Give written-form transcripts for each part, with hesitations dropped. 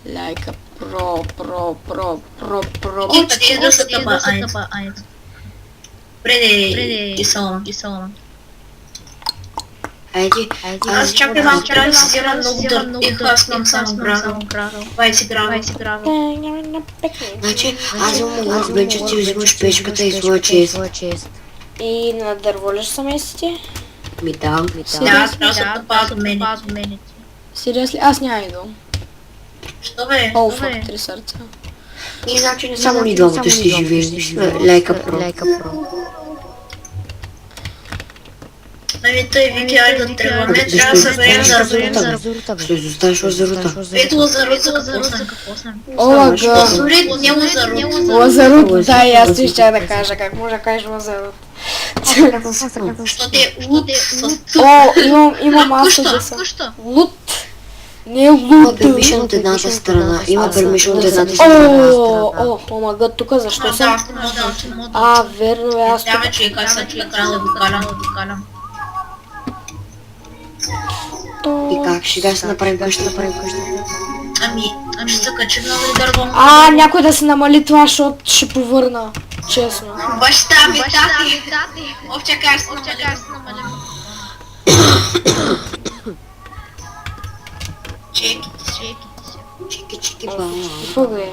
Like a pro. Къде да се тъпа айд? Преди киселна. Айди. Аз чакай малко, трябва да си взема много дърт. Аз имам само градо. 20 града. Значи, аз имам огромен, че ти взимаш печката и своя чест. И на дърво ли ще са местите? Да. Да, трябва да се тъпа от мене. Сериозно? Аз няма идвам. Що бе? О, фак, 3 сърца. И значи не само ни двамата ще живееш. Лайка про. Ами той вики, айде да тръгваме, трябва да съберем за Ще изоставиш Лазарута. ето Лазарута, какво сме? О, лага. Лазарут, не Лазарут. Лазарут, да, и аз ти ще да кажа. Как може да кажеш Лазарут? Що те лут с О, имам аз да съм. Лут. Не лут. Има пермишън от едната страна. Има пермишън от едната страна. О, омага, тук защо съм? Верно, аз тук. Няма човек, аз съм човек, трябва да го калям. И как ще се направим къща? Ами, ще се качим на дърво. Някой да се намали това, защото ще повърна. Честно. Баща ми, тати. Овчакар се намалим. Чики, Какво бе?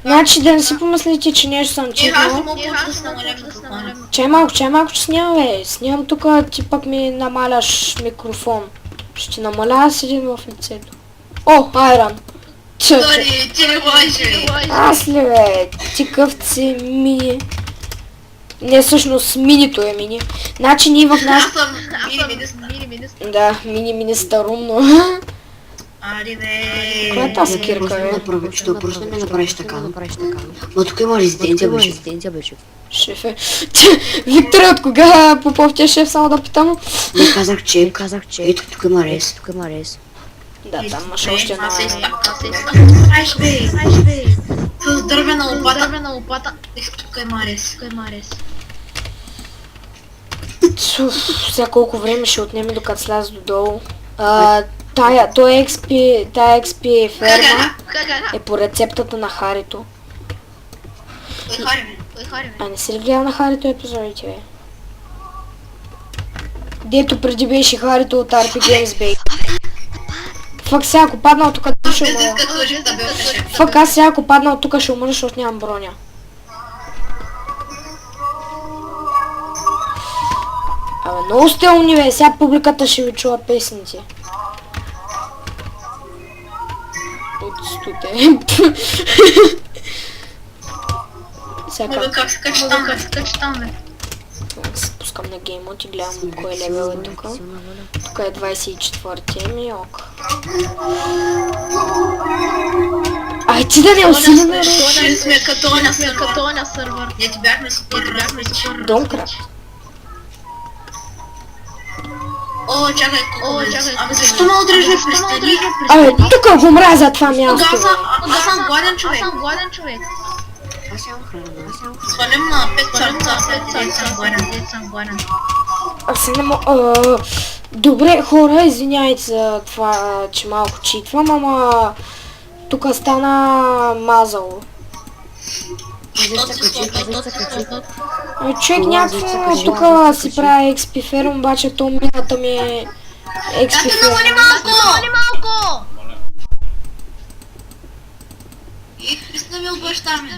Значи да не си помислите, че нещо съм Аз чекнал. мога да се намалям микрофона. Чай малко, че снимам, бе. Снимам тук, ти пък ми намаляш микрофон. Ще ти намаля с един в лицето. О, айран. Дори, ти не лъжи. Аз ли, бе? Ти къвци мини. Не, всъщност минито е мини. Значи ние в нас... Аз съм мини-министър. Да, мини-министър умно. Ари бе. Коя е тази кирка, бе? Що просто не направиш така. Но тук има резиденция, беше. Шефе. Виктор, от кога Попов ти е шеф, само да питам? Не казах, че. Ето тук има рез. Да, там имаш още една... Аз се Айш бе. С дървена лопата. Тук има рез. Сега колко време ще отнеме докато сляза додолу. Тая XP ферма е по рецептата на Харито. Кой хари бе? Не си ли гледал на Харито епизодите, бе? Дето преди беше Харито от RP Games, бе. Фак, сега ако падна от тук ще умра. Фак, аз сега ако падна от тук ще умра, защото нямам броня. Много сте умни, бе. Сега публиката ще ви чува песните. От стоте. Мога как се качи там, бе? Се спускам на геймот и гледам кой левел е тук. Тук е 24-ти, ми ок. Ай, ти да не усилим, Ще сме като на сървър. Не ти бяхме супер. Донкрат. О, чакай. Ама защо ме отрежда престани? Тук го мразя това място. Аз съм гладен човек. Аз нямам храна. Свалим на 5 сърца, съм гладен. Аз не мога... Добре, хора, извиняйте за това, че малко читвам, ама... Тук стана мазало. Човек някакво тук си прави XP ферм, обаче то мината ми е XP ферм. малко! Писна ми от баща ми.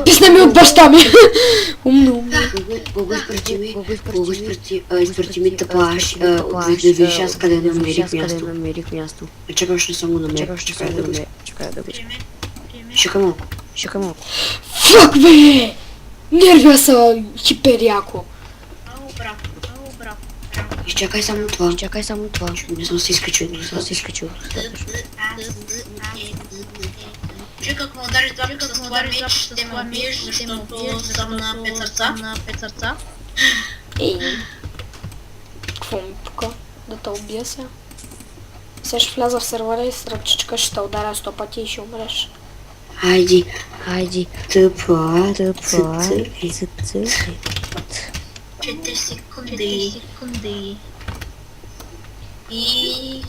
Писна ми от баща ми! Умно. Гого изпрати ми тъпаш, да видиш аз къде намерих място. Чакай, още не съм го намерил. Чакай да видя. Чакай малко. Фак, бе! Нервия са хипер яко. Много браво. Изчакай само това. Не съм се изкачил. Чуй, ако му удариш два пъти с това меч, ще ме убиеш, защото съм на 5 сърца. Ей. Какво ми тука? Да те убия сега? Сега ще вляза в сервера и с ръчичка ще те ударя 100 пъти и ще умреш. Хайди. Тъпа. 4 секунди. И...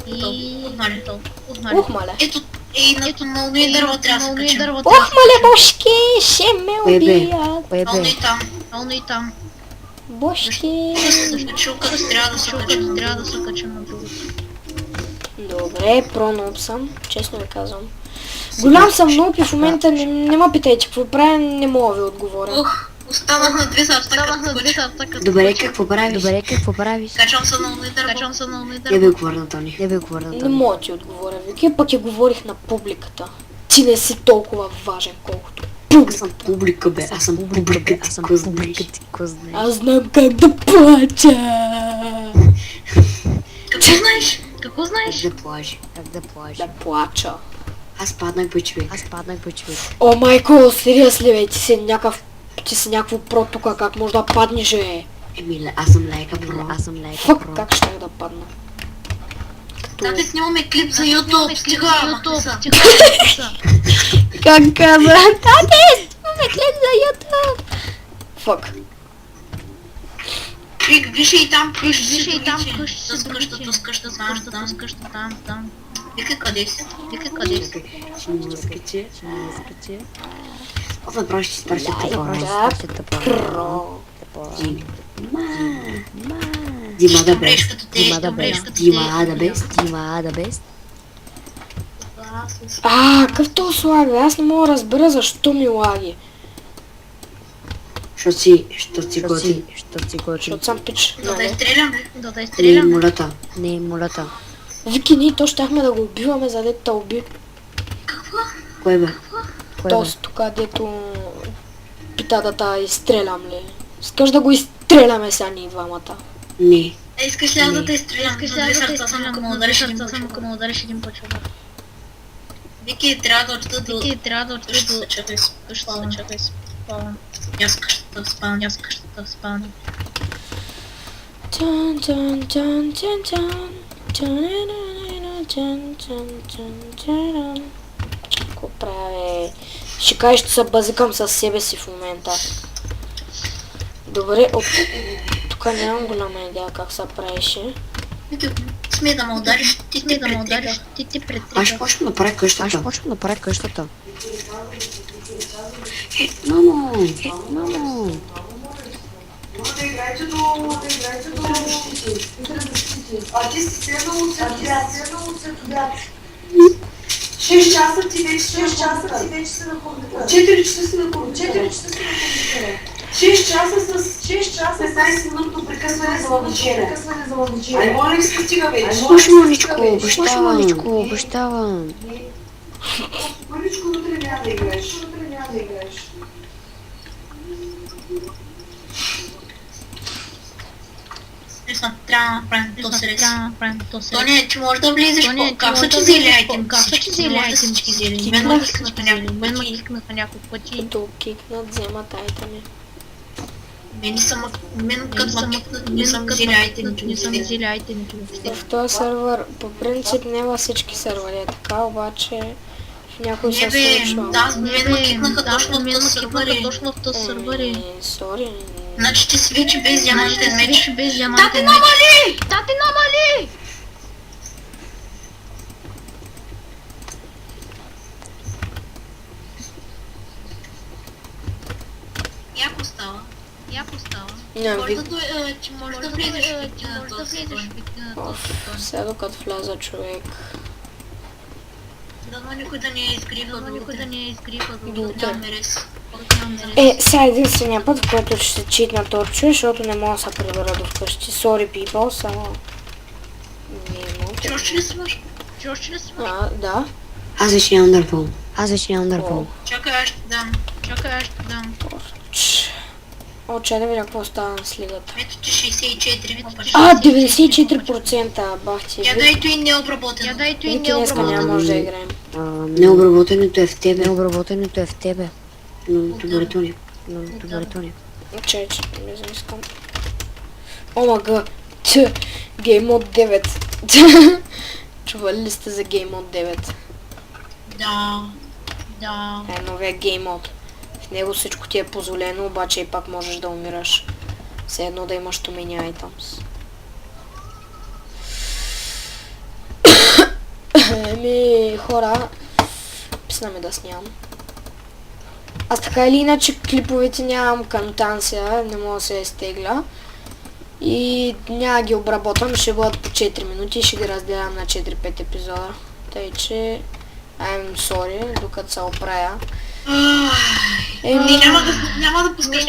Отмаля. Ух, мале. Ето, И на уни дърво трябва да се качим. Ох, мале, бошки, ще ме Кое бе? убият. КоеАлно бе? и там.Ално и там. Бошки. Защото като трябва да се качим на другото. Добре, пронуп съм, честно ви казвам. Голям съм нуп и в момента не ме питайте какво правя, не мога да ви отговоря. Ох, останах на 2 сапта, Добре, какво правиш? Добре, какво правиш? Качвам се на уни дърво. Не бе говоря на Тони. Не бе говоря на Не Тони. мога да ти отговоря, Вики, пък я говорих на публиката. Ти не си толкова важен, колкото Аз съм публика, бе. Аз съм публика. Аз съм публика. Ти ко знаеш? Аз знам как да плача. Какво знаеш? Какво Как знаеш? да плажи? Как да плажи? Да плача. Аз паднах бе, човек. Аз паднах бе, човек. О, майко, сериозно ли, бе, ти си някакво про тука, как може да паднеш, бе? Емиле, аз съм лайка про. Аз съм лайка Фак, про. как ще да падна? Тате, снимаме клип за YouTube. Стига, Как каза? Тате, снимаме клип за YouTube. Фак. Виж и там, къщата, там. Вика, къде си? Ще ми скачи. Аз направо ще си спраща тъпа. Про. Дима да бе. Ще като те, Дима да бе. Дима да бе. Дима да бе. Какъв то слага? Аз не мога да разбера защо ми лаги. Що си готи? Защото съм пич. Да нали? изстрелям. Не е молята. Не е молята. Вики, ние то щяхме да го убиваме, за дето те уби. Кой бе? Тост тук, дето пита да та изстрелям ли. Искаш да го изстреляме сега ние двамата. Не. Искаш ли аз да те изстрелям? Само ако му удариш един път. Вики, трябва да отида до къщата, чакай си. Аз къщата спалня. Чан, чан, чан, чан, чан. Чан, чан, чан, чан, чан. Какво прави? Ще кажеш, че се базикам със себе си в момента. Добре, тук нямам голяма идея как се правеше. Вики, смей да ме удариш, ти предтригаш. Аз ще почна да направя къщата. Мамо! Да играйте до защити. А ти си седнал от обяд. 6 часа ти вече си на компютъра. 4 часа си на компютъра. 6 часа 15 минутно прекъсване за лъвничене. Ай, моля ви се, стига вече. Слушай, маличко, обещавам. Маличко, утре няма да играеш. Трябва да направим то срез. То не е, че можеш да влизаш по... Как са ти взели айтем? Всички взели. Мен ме кикнаха няколко пъти. Като кикнат, вземат айтеми. Мен като ме кикнат, не съм взели айтемите. В този сервер, по принцип не във всички сервери е така, обаче в някои се случва. Да, мен ме кикнаха точно в този сервер. Сори. Значи ти си вече без диамантен меч. Тате, намали! Яко става. Може да влезеш на този тон. Сега докато вляза човек. Дано никой да не е изгрифа, Дулте. нямаме рез. Сега единствения път, в който ще се читна торче, защото не мога да се прибера до вкъщи. Sorry people, само... Не мога. Чош ли снимаш? Да. Аз вече нямам дърпол. Чакай, аз ще дам. Чай да видя какво става на слигата. Ето ти 64. 94%, бах ти. Я дай и необработено. Вики, днеска няма може да играем. Необработеното е в тебе. Но добре, Тони. Чай, не знам, искам. Омага, Game Mode 9. Чували ли сте за Game Mode 9? Да. Е новия Game Mode. В него всичко ти е позволено, обаче и пак можеш да умираш. Все едно да имаш too many items. Хора, наистина ми да снимам. Аз така или иначе клиповете нямам кантанция, не мога да се изтегля. И няма ги обработвам, ще бъдат по 4 минути и ще ги разделям на 4-5 епизода. Тъй че, I'm sorry, докато се оправя. Няма да пускай